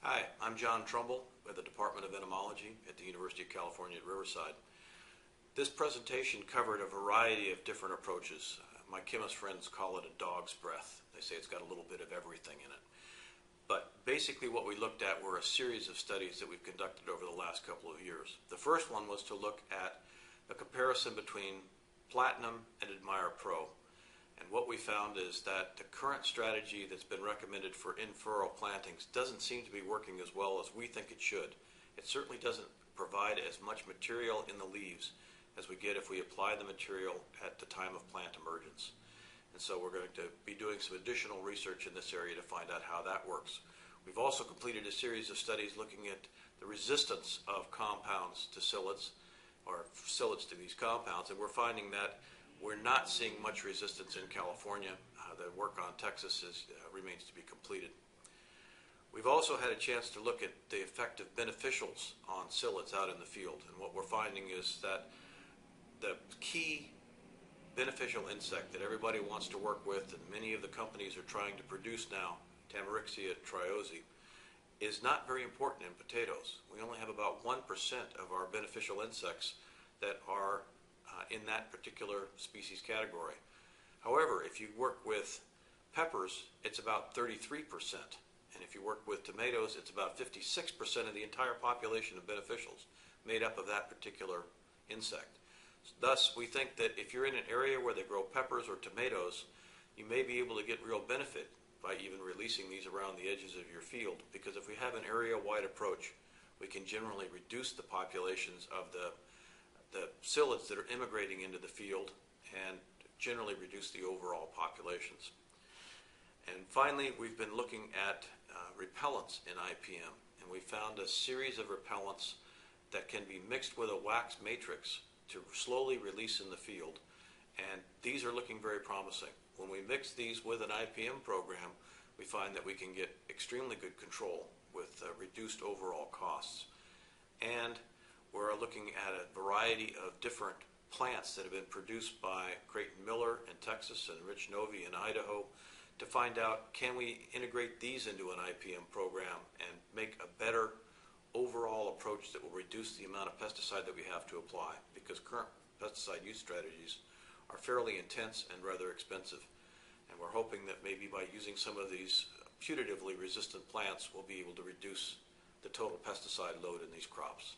Hi, I'm John Trumble with the Department of Entomology at the University of California at Riverside. This presentation covered a variety of different approaches. My chemist friends call it a dog's breath. They say it's got a little bit of everything in it. But basically what we looked at were a series of studies that we've conducted over the last couple of years. The first one was to look at a comparison between Platinum and Admire Pro. And what we found is that the current strategy that's been recommended for in-furrow plantings doesn't seem to be working as well as we think it should. It certainly doesn't provide as much material in the leaves as we get if we apply the material at the time of plant emergence. And so we're going to be doing some additional research in this area to find out how that works. We've also completed a series of studies looking at the resistance of compounds to psyllids, or psyllids to these compounds, and we're finding that we're not seeing much resistance in California. The work on Texas remains to be completed. We've also had a chance to look at the effect of beneficials on psyllids out in the field, and what we're finding is that the key beneficial insect that everybody wants to work with and many of the companies are trying to produce now, Tamarixia triose, is not very important in potatoes. We only have about 1% of our beneficial insects that are in that particular species category. However, if you work with peppers, it's about 33%. And if you work with tomatoes, it's about 56% of the entire population of beneficials made up of that particular insect. Thus, we think that if you're in an area where they grow peppers or tomatoes, you may be able to get real benefit by even releasing these around the edges of your field, because if we have an area-wide approach, we can generally reduce the populations of the psyllids that are immigrating into the field and generally reduce the overall populations. And finally, we've been looking at repellents in IPM, and we found a series of repellents that can be mixed with a wax matrix to slowly release in the field, and these are looking very promising. When we mix these with an IPM program, we find that we can get extremely good control with reduced overall costs. And we're looking at a variety of different plants that have been produced by Creighton Miller in Texas and Rich Novy in Idaho to find out, can we integrate these into an IPM program and make a better overall approach that will reduce the amount of pesticide that we have to apply, because current pesticide use strategies are fairly intense and rather expensive. And we're hoping that maybe by using some of these putatively resistant plants, we'll be able to reduce the total pesticide load in these crops.